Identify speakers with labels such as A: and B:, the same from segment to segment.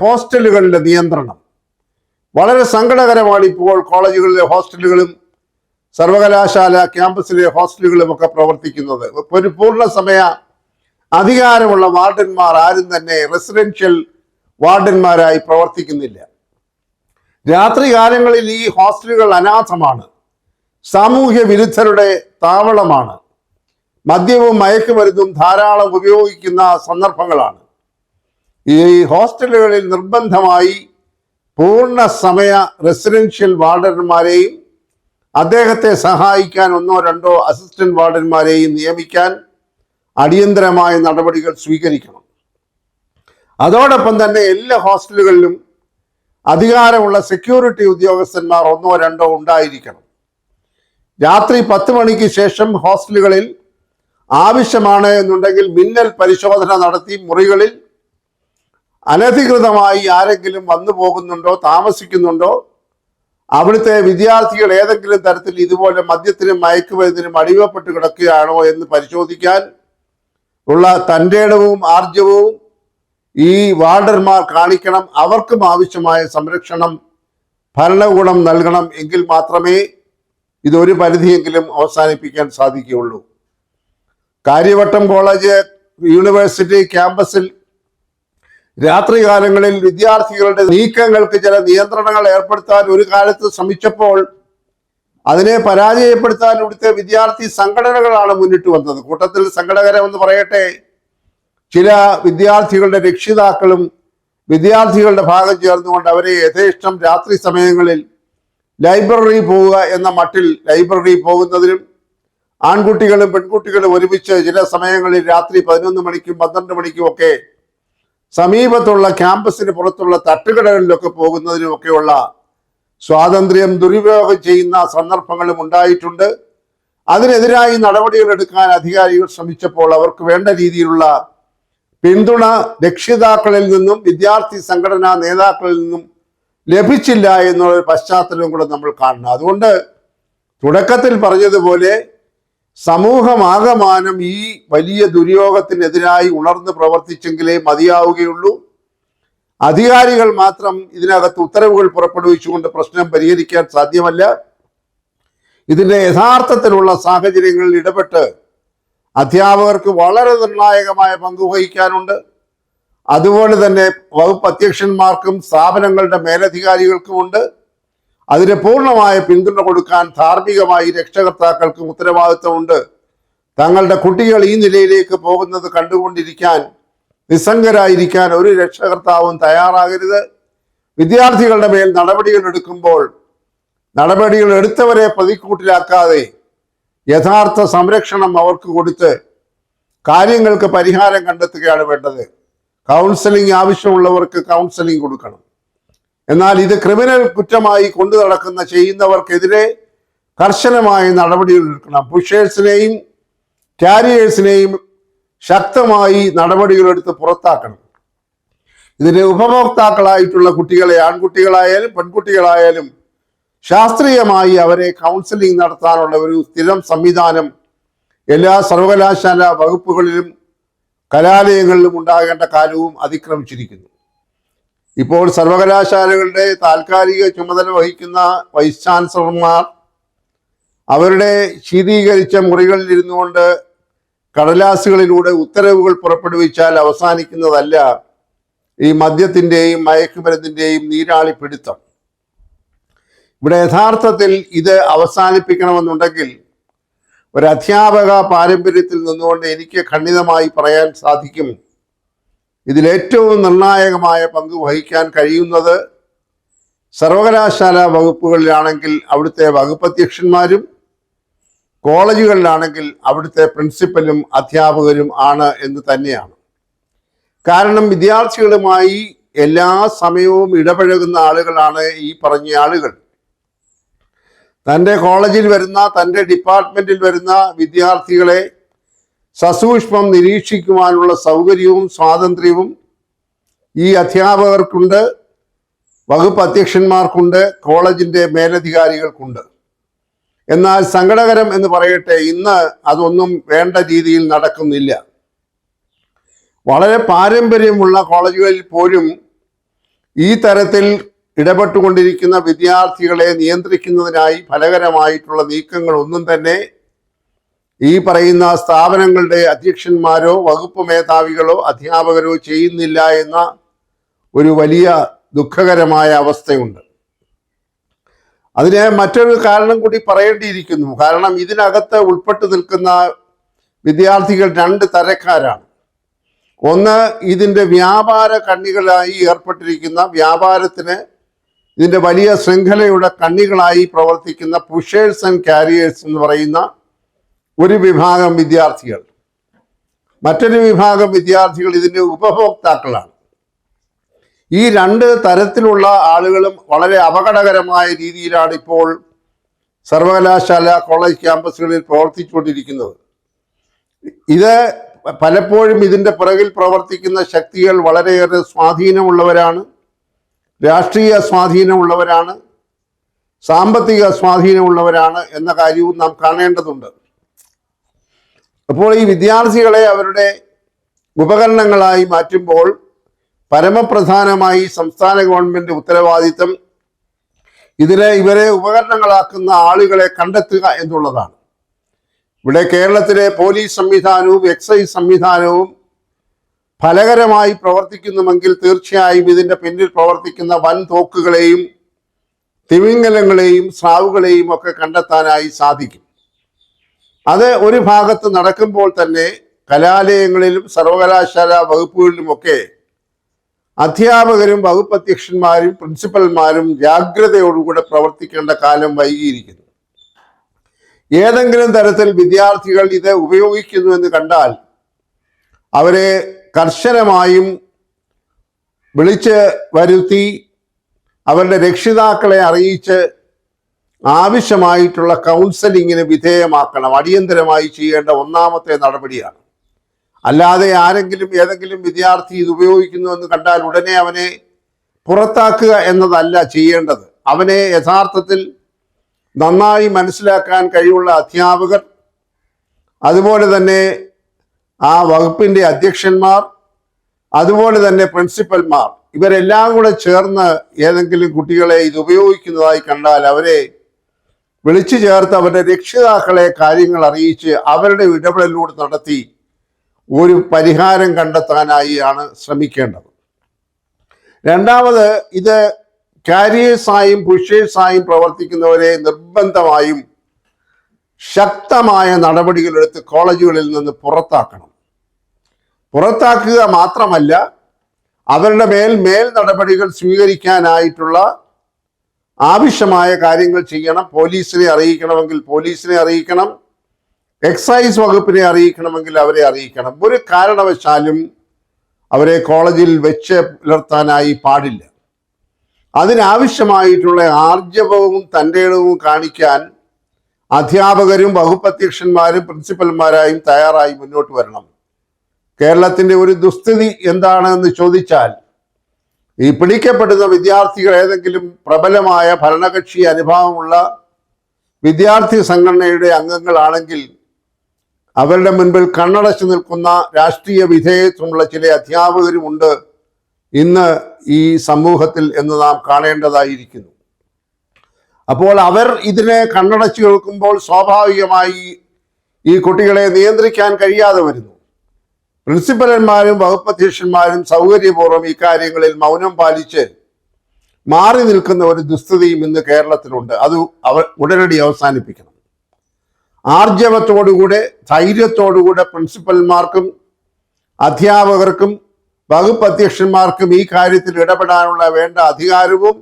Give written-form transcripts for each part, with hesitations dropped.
A: ഹോസ്റ്റലുകളുടെ നിയന്ത്രണം വളരെ സങ്കടകരമാണ്. ഇപ്പോൾ കോളേജുകളിലെ ഹോസ്റ്റലുകളും സർവകലാശാല ക്യാമ്പസിലെ ഹോസ്റ്റലുകളും ഒക്കെ പ്രവർത്തിക്കുന്നത്. ഒരു പൂർണ്ണ സമയ അധികാരമുള്ള വാർഡന്മാർ ആരും തന്നെ റെസിഡൻഷ്യൽ വാർഡന്മാരായി പ്രവർത്തിക്കുന്നില്ല. രാത്രി കാലങ്ങളിൽ ഈ ഹോസ്റ്റലുകൾ അനാഥമാണ്, സാമൂഹ്യ വിരുദ്ധരുടെ താവളമാണ്, മദ്യവും മയക്കുമരുന്നും ധാരാളം ഉപയോഗിക്കുന്ന സന്ദർഭങ്ങളാണ്. ഈ ഹോസ്റ്റലുകളിൽ നിർബന്ധമായി പൂർണ്ണ സമയ റെസിഡൻഷ്യൽ വാർഡന്മാരെയും അദ്ദേഹത്തെ സഹായിക്കാൻ 1-2 അസിസ്റ്റന്റ് വാർഡന്മാരെയും നിയമിക്കാൻ അടിയന്തരമായ നടപടികൾ സ്വീകരിക്കണം. അതോടൊപ്പം തന്നെ എല്ലാ ഹോസ്റ്റലുകളിലും അധികാരമുള്ള സെക്യൂരിറ്റി ഉദ്യോഗസ്ഥന്മാർ 1-2 ഉണ്ടായിരിക്കണം. രാത്രി 10 മണിക്ക് ശേഷം ഹോസ്റ്റലുകളിൽ ആവശ്യമാണ് എന്നുണ്ടെങ്കിൽ മിന്നൽ പരിശോധന നടത്തി മുറികളിൽ അനധികൃതമായി ആരെങ്കിലും വന്നു പോകുന്നുണ്ടോ, താമസിക്കുന്നുണ്ടോ, അവിടുത്തെ വിദ്യാർത്ഥികൾ ഏതെങ്കിലും തരത്തിൽ ഇതുപോലെ മദ്യത്തിനും മയക്കുമരുന്നിനും അടിമപ്പെട്ട് കിടക്കുകയാണോ എന്ന് പരിശോധിക്കാൻ ഉള്ള തൻ്റെ ഇടവും ആർജവവും ഈ വാർഡന്മാർ കാണിക്കണം. അവർക്കും ആവശ്യമായ സംരക്ഷണം ഭരണകൂടം നൽകണം. എങ്കിൽ മാത്രമേ ഇതൊരു പരിധിയെങ്കിലും അവസാനിപ്പിക്കാൻ സാധിക്കുകയുള്ളൂ. കാര്യവട്ടം കോളേജ് യൂണിവേഴ്സിറ്റി ക്യാമ്പസിൽ രാത്രികാലങ്ങളിൽ വിദ്യാർത്ഥികളുടെ നീക്കങ്ങൾക്ക് ചില നിയന്ത്രണങ്ങൾ ഏർപ്പെടുത്താൻ ഒരു കാലത്ത് ശ്രമിച്ചപ്പോൾ അതിനെ പരാജയപ്പെടുത്താൻ ഇവിടുത്തെ വിദ്യാർത്ഥി സംഘടനകളാണ് മുന്നിട്ട് വന്നത്. കൂട്ടത്തിൽ സങ്കടകരമെന്ന് പറയട്ടെ, ചില വിദ്യാർത്ഥികളുടെ രക്ഷിതാക്കളും വിദ്യാർത്ഥികളുടെ ഭാഗം ചേർന്നുകൊണ്ട് അവരെ യഥേഷ്ടം രാത്രി സമയങ്ങളിൽ ലൈബ്രറി പോവുക എന്ന മട്ടിൽ ലൈബ്രറി പോകുന്നതിനും ആൺകുട്ടികളും പെൺകുട്ടികളും ഒരുമിച്ച് ചില സമയങ്ങളിൽ രാത്രി 11 മണിക്കും 12 മണിക്കും ഒക്കെ സമീപത്തുള്ള ക്യാമ്പസിന് പുറത്തുള്ള തട്ടുകടകളിലൊക്കെ പോകുന്നതിനുമൊക്കെയുള്ള സ്വാതന്ത്ര്യം ദുരുപയോഗം ചെയ്യുന്ന സന്ദർഭങ്ങളും ഉണ്ടായിട്ടുണ്ട്. അതിനെതിരായി നടപടികൾ എടുക്കാൻ അധികാരികൾ ശ്രമിച്ചപ്പോൾ അവർക്ക് വേണ്ട രീതിയിലുള്ള പിന്തുണ രക്ഷിതാക്കളിൽ നിന്നും വിദ്യാർത്ഥി സംഘടനാ നേതാക്കളിൽ നിന്നും ലഭിച്ചില്ല എന്നുള്ള പശ്ചാത്തലം കൂടെ നമ്മൾ കാണണം. അതുകൊണ്ട് തുടക്കത്തിൽ പറഞ്ഞതുപോലെ സമൂഹമാകമാനം ഈ വലിയ ദുര്യോഗത്തിനെതിരായി ഉണർന്ന് പ്രവർത്തിച്ചെങ്കിലേ മതിയാവുകയുള്ളൂ. അധികാരികൾ മാത്രം ഇതിനകത്ത് ഉത്തരവുകൾ പുറപ്പെടുവിച്ചുകൊണ്ട് പ്രശ്നം പരിഹരിക്കാൻ സാധ്യമല്ല. ഇതിൻ്റെ യഥാർത്ഥത്തിലുള്ള സാഹചര്യങ്ങളിൽ ഇടപെട്ട് അധ്യാപകർക്ക് വളരെ നിർണായകമായ പങ്ക് വഹിക്കാനുണ്ട്. അതുപോലെ തന്നെ വകുപ്പ് അധ്യക്ഷന്മാർക്കും സ്ഥാപനങ്ങളുടെ മേലധികാരികൾക്കുമുണ്ട്. അതിന് പൂർണ്ണമായ പിന്തുണ കൊടുക്കാൻ ധാർമ്മികമായി രക്ഷകർത്താക്കൾക്കും ഉത്തരവാദിത്വമുണ്ട്. തങ്ങളുടെ കുട്ടികൾ ഈ നിലയിലേക്ക് പോകുന്നത് കണ്ടുകൊണ്ടിരിക്കാൻ നിസ്സംഗരായിരിക്കാൻ ഒരു രക്ഷകർത്താവും തയ്യാറാകരുത്. വിദ്യാർത്ഥികളുടെ മേൽ നടപടികൾ എടുക്കുമ്പോൾ നടപടികൾ എടുത്തവരെ പ്രതിക്കൂട്ടിലാക്കാതെ യഥാർത്ഥ സംരക്ഷണം അവർക്ക് കൊടുത്ത് കാര്യങ്ങൾക്ക് പരിഹാരം കണ്ടെത്തുകയാണ് വേണ്ടത്. കൗൺസിലിംഗ് ആവശ്യമുള്ളവർക്ക് കൗൺസിലിംഗ് കൊടുക്കണം. എന്നാൽ ഇത് ക്രിമിനൽ കുറ്റമായി കൊണ്ടു നടക്കുന്ന ചെയ്യുന്നവർക്കെതിരെ കർശനമായ നടപടികൾ എടുക്കണം. പുഷേഴ്സിനെയും ക്യാരിയേഴ്സിനെയും ശക്തമായി നടപടികളെടുത്ത് പുറത്താക്കണം. ഇതിന് ഉപഭോക്താക്കളായിട്ടുള്ള കുട്ടികളെ ആൺകുട്ടികളായാലും പെൺകുട്ടികളായാലും ശാസ്ത്രീയമായി അവരെ കൗൺസിലിംഗ് നടത്താനുള്ള ഒരു സ്ഥിരം സംവിധാനം എല്ലാ സർവകലാശാല വകുപ്പുകളിലും കലാലയങ്ങളിലും ഉണ്ടാകേണ്ട കാലവും അതിക്രമിച്ചിരിക്കുന്നു. ഇപ്പോൾ സർവകലാശാലകളുടെ താൽക്കാലിക ചുമതല വഹിക്കുന്ന വൈസ് ചാൻസലർമാർ അവരുടെ ശീതീകരിച്ച മുറികളിൽ ഇരുന്നുകൊണ്ട് കടലാസുകളിലൂടെ ഉത്തരവുകൾ പുറപ്പെടുവിച്ചാൽ അവസാനിക്കുന്നതല്ല ഈ മദ്യത്തിൻ്റെയും മയക്കുമരുന്നിൻ്റെയും നീരാളിപ്പിടുത്തം. ഇവിടെ യഥാർത്ഥത്തിൽ ഇത് അവസാനിപ്പിക്കണമെന്നുണ്ടെങ്കിൽ ഒരു അധ്യാപക പാരമ്പര്യത്തിൽ നിന്നുകൊണ്ട് എനിക്ക് ഖണ്ഡിതമായി പറയാൻ സാധിക്കും, ഇതിലേറ്റവും നിർണായകമായ പങ്ക് വഹിക്കാൻ കഴിയുന്നത് സർവകലാശാല വകുപ്പുകളിലാണെങ്കിൽ അവിടുത്തെ വകുപ്പ് അധ്യക്ഷന്മാരും കോളേജുകളിലാണെങ്കിൽ അവിടുത്തെ പ്രിൻസിപ്പലും അധ്യാപകരും ആണ് എന്ന് തന്നെയാണ്. കാരണം വിദ്യാർത്ഥികളുമായി എല്ലാ സമയവും ഇടപഴകുന്ന ആളുകളാണ് ഈ പറഞ്ഞ ആളുകൾ. തൻ്റെ കോളേജിൽ വരുന്ന തൻ്റെ ഡിപ്പാർട്ട്മെന്റിൽ വരുന്ന വിദ്യാർത്ഥികളെ സസൂക്ഷ്മം നിരീക്ഷിക്കുവാനുള്ള സൗകര്യവും സ്വാതന്ത്ര്യവും ഈ അധ്യാപകർക്കുണ്ട്, വകുപ്പ് അധ്യക്ഷന്മാർക്കുണ്ട്, കോളേജിൻ്റെ മേലധികാരികൾക്കുണ്ട്. എന്നാൽ സങ്കടകരം എന്ന് പറയട്ടെ, ഇന്ന് അതൊന്നും വേണ്ട രീതിയിൽ നടക്കുന്നില്ല. വളരെ പാരമ്പര്യമുള്ള കോളേജുകളിൽ പോലും ഈ തരത്തിൽ ഇടപെട്ടുകൊണ്ടിരിക്കുന്ന വിദ്യാർത്ഥികളെ നിയന്ത്രിക്കുന്നതിനായി ഫലകരമായിട്ടുള്ള നീക്കങ്ങൾ ഒന്നും തന്നെ ഈ പറയുന്ന സ്ഥാപനങ്ങളുടെ അധ്യക്ഷന്മാരോ വകുപ്പ് മേധാവികളോ അധ്യാപകരോ ചെയ്യുന്നില്ല എന്ന ഒരു വലിയ ദുഃഖകരമായ അവസ്ഥയുണ്ട്. അതിന് മറ്റൊരു കാരണം കൂടി പറയേണ്ടിയിരിക്കുന്നു. കാരണം ഇതിനകത്ത് ഉൾപ്പെട്ടു നിൽക്കുന്ന വിദ്യാർത്ഥികൾ രണ്ട് തരക്കാരാണ്. ഒന്ന്, ഇതിൻ്റെ വ്യാപാര കണ്ണികളായി ഏർപ്പെട്ടിരിക്കുന്ന, വ്യാപാരത്തിന് ഇതിൻ്റെ വലിയ ശൃംഖലയുടെ കണ്ണികളായി പ്രവർത്തിക്കുന്ന പുഷേഴ്സ് ആൻഡ് കാരിയേഴ്സ് എന്ന് പറയുന്ന ഒരു വിഭാഗം വിദ്യാർത്ഥികൾ. മറ്റൊരു വിഭാഗം വിദ്യാർത്ഥികൾ ഇതിൻ്റെ ഉപഭോക്താക്കളാണ്. ഈ രണ്ട് തരത്തിലുള്ള ആളുകളും വളരെ അപകടകരമായ രീതിയിലാണ് ഇപ്പോൾ സർവകലാശാല കോളേജ് ക്യാമ്പസുകളിൽ പ്രവർത്തിച്ചുകൊണ്ടിരിക്കുന്നത്. ഇത് പലപ്പോഴും ഇതിൻ്റെ പിറകിൽ പ്രവർത്തിക്കുന്ന ശക്തികൾ വളരെയേറെ സ്വാധീനമുള്ളവരാണ്, രാഷ്ട്രീയ സ്വാധീനമുള്ളവരാണ്, സാമ്പത്തിക സ്വാധീനമുള്ളവരാണ് എന്ന കാര്യവും നാം കാണേണ്ടതുണ്ട്. അപ്പോൾ ഈ വിദ്യാർത്ഥികളെ അവരുടെ ഉപകരണങ്ങളായി മാറ്റുമ്പോൾ പരമപ്രധാനമായി സംസ്ഥാന ഗവൺമെന്റ് ഉത്തരവാദിത്തം ഇവരെ ഉപകരണങ്ങളാക്കുന്ന ആളുകളെ കണ്ടെത്തുക എന്നുള്ളതാണ്. ഇവിടെ കേരളത്തിലെ പോലീസ് സംവിധാനവും എക്സൈസ് സംവിധാനവും ഫലകരമായി പ്രവർത്തിക്കുന്നുവെങ്കിൽ തീർച്ചയായും ഇതിൻ്റെ പിന്നിൽ പ്രവർത്തിക്കുന്ന വൻ തോക്കുകളെയും തിമിംഗലങ്ങളെയും സ്രാവുകളെയും ഒക്കെ കണ്ടെത്താനായി സാധിക്കും. അത് ഒരു ഭാഗത്ത് നടക്കുമ്പോൾ തന്നെ കലാലയങ്ങളിലും സർവകലാശാല വകുപ്പുകളിലുമൊക്കെ അധ്യാപകരും വകുപ്പ് അധ്യക്ഷന്മാരും പ്രിൻസിപ്പൽമാരും ജാഗ്രതയോടുകൂടെ പ്രവർത്തിക്കേണ്ട കാലം വൈകിയിരിക്കുന്നു. ഏതെങ്കിലും തരത്തിൽ വിദ്യാർത്ഥികൾ ഇത് ഉപയോഗിക്കുന്നു എന്ന് കണ്ടാൽ അവരെ കർശനമായും വിളിച്ച് വരുത്തി അവരുടെ രക്ഷിതാക്കളെ അറിയിച്ച് ആവശ്യമായിട്ടുള്ള കൗൺസലിങ്ങിന് വിധേയമാക്കണം. അടിയന്തരമായി ചെയ്യേണ്ട ഒന്നാമത്തെ നടപടിയാണ്. അല്ലാതെ ആരെങ്കിലും ഏതെങ്കിലും വിദ്യാർത്ഥി ഇത് ഉപയോഗിക്കുന്നു എന്ന് കണ്ടാൽ ഉടനെ അവനെ പുറത്താക്കുക എന്നതല്ല ചെയ്യേണ്ടത്. അവനെ യഥാർത്ഥത്തിൽ നന്നായി മനസ്സിലാക്കാൻ കഴിവുള്ള അധ്യാപകർ, അതുപോലെ തന്നെ ആ വകുപ്പിൻ്റെ അധ്യക്ഷന്മാർ, അതുപോലെ തന്നെ പ്രിൻസിപ്പൽമാർ, ഇവരെല്ലാം കൂടെ ചേർന്ന് ഏതെങ്കിലും കുട്ടികളെ ഇത് ഉപയോഗിക്കുന്നതായി കണ്ടാൽ അവരെ വിളിച്ചു ചേർത്ത് അവരുടെ രക്ഷിതാക്കളെ കാര്യങ്ങൾ അറിയിച്ച് അവരുടെ ഇടപെടലിലൂടെ നടത്തി ഒരു പരിഹാരം കണ്ടെത്താനായി ആണ് ശ്രമിക്കേണ്ടത്. രണ്ടാമത്, ഇത് കാരിയേഴ്സായും പുഷേഴ്സായും പ്രവർത്തിക്കുന്നവരെ നിർബന്ധമായും ശക്തമായ നടപടികളെടുത്ത് കോളേജുകളിൽ നിന്ന് പുറത്താക്കണം. പുറത്താക്കുക മാത്രമല്ല, അവരുടെ മേൽ നടപടികൾ സ്വീകരിക്കാനായിട്ടുള്ള ആവശ്യമായ കാര്യങ്ങൾ ചെയ്യണം. പോലീസിനെ അറിയിക്കണമെങ്കിൽ പോലീസിനെ അറിയിക്കണം, എക്സൈസ് വകുപ്പിനെ അറിയിക്കണമെങ്കിൽ അവരെ അറിയിക്കണം. ഒരു കാരണവശാലും അവരെ കോളേജിൽ വെച്ച് പുലർത്താനായി പാടില്ല. അതിനാവശ്യമായിട്ടുള്ള ആർജവവും തൻ്റെടവും കാണിക്കാൻ അധ്യാപകരും വകുപ്പ് അധ്യക്ഷന്മാരും പ്രിൻസിപ്പൽമാരായും തയ്യാറായി മുന്നോട്ട് വരണം. കേരളത്തിൻ്റെ ഒരു ദുസ്ഥിതി എന്താണെന്ന് ചോദിച്ചാൽ, ഈ പിടിക്കപ്പെടുന്ന വിദ്യാർത്ഥികൾ ഏതെങ്കിലും പ്രബലമായ ഭരണകക്ഷി അനുഭാവമുള്ള വിദ്യാർത്ഥി സംഘടനയുടെ അംഗങ്ങളാണെങ്കിൽ അവരുടെ മുൻപിൽ കണ്ണടച്ചു നിൽക്കുന്ന രാഷ്ട്രീയ വിധേയത്വമുള്ള ചില അധ്യാപകരുമുണ്ട് ഇന്ന് ഈ സമൂഹത്തിൽ എന്ന് നാം കാണേണ്ടതായിരിക്കുന്നു. അപ്പോൾ അവർ ഇതിനെ കണ്ണടച്ചു കേൾക്കുമ്പോൾ സ്വാഭാവികമായി ഈ കുട്ടികളെ നിയന്ത്രിക്കാൻ കഴിയാതെ വരുന്നു. പ്രിൻസിപ്പലന്മാരും വകുപ്പ് അധ്യക്ഷന്മാരും സൗകര്യപൂർവ്വം ഇക്കാര്യങ്ങളിൽ മൗനം പാലിച്ച് മാറി നിൽക്കുന്ന ഒരു ദുസ്ഥിതിയും ഇന്ന് കേരളത്തിലുണ്ട്. അത് ഉടനടി അവസാനിപ്പിക്കണം. ആർജവത്തോടുകൂടെ ധൈര്യത്തോടുകൂടെ പ്രിൻസിപ്പൽമാർക്കും അധ്യാപകർക്കും വകുപ്പ് അധ്യക്ഷന്മാർക്കും ഈ കാര്യത്തിൽ ഇടപെടാനുള്ള വേണ്ട അധികാരവും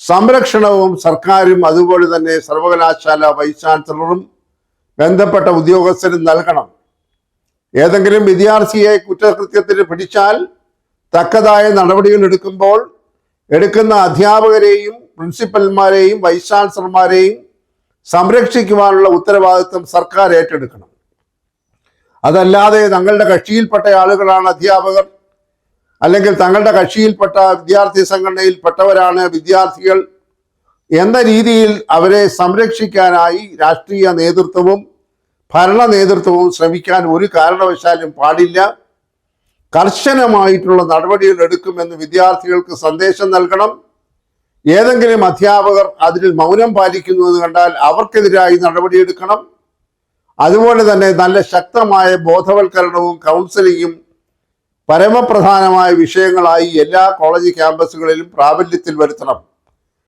A: സംരക്ഷണവും സർക്കാരും അതുപോലെ തന്നെ സർവകലാശാല വൈസ് ചാൻസലറും ബന്ധപ്പെട്ട ഉദ്യോഗസ്ഥരും നൽകണം. ഏതെങ്കിലും വിദ്യാർത്ഥിയെ കുറ്റകൃത്യത്തിന് പിടിച്ചാൽ തക്കതായ നടപടികൾ എടുക്കുമ്പോൾ എടുക്കുന്ന അധ്യാപകരെയും പ്രിൻസിപ്പൽമാരെയും വൈസ് ചാൻസലർമാരെയും സംരക്ഷിക്കുവാനുള്ള ഉത്തരവാദിത്വം സർക്കാർ ഏറ്റെടുക്കണം. അതല്ലാതെ തങ്ങളുടെ കക്ഷിയിൽപ്പെട്ട ആളുകളാണ് അധ്യാപകർ, അല്ലെങ്കിൽ തങ്ങളുടെ കക്ഷിയിൽപ്പെട്ട വിദ്യാർത്ഥി സംഘടനയിൽപ്പെട്ടവരാണ് വിദ്യാർത്ഥികൾ എന്ന രീതിയിൽ അവരെ സംരക്ഷിക്കാനായി രാഷ്ട്രീയ നേതൃത്വവും ഭരണ നേതൃത്വവും ശ്രമിക്കാൻ ഒരു കാരണവശാലും പാടില്ല. കർശനമായിട്ടുള്ള നടപടികൾ എടുക്കുമെന്ന് വിദ്യാർത്ഥികൾക്ക് സന്ദേശം നൽകണം. ഏതെങ്കിലും അധ്യാപകർ അതിൽ മൗനം പാലിക്കുന്നു എന്ന് കണ്ടാൽ അവർക്കെതിരായി നടപടിയെടുക്കണം. അതുപോലെ തന്നെ നല്ല ശക്തമായ ബോധവൽക്കരണവും കൗൺസിലിങ്ങും പരമപ്രധാനമായ വിഷയങ്ങളായി എല്ലാ കോളേജ് ക്യാമ്പസുകളിലും പ്രാബല്യത്തിൽ വരുത്തണം.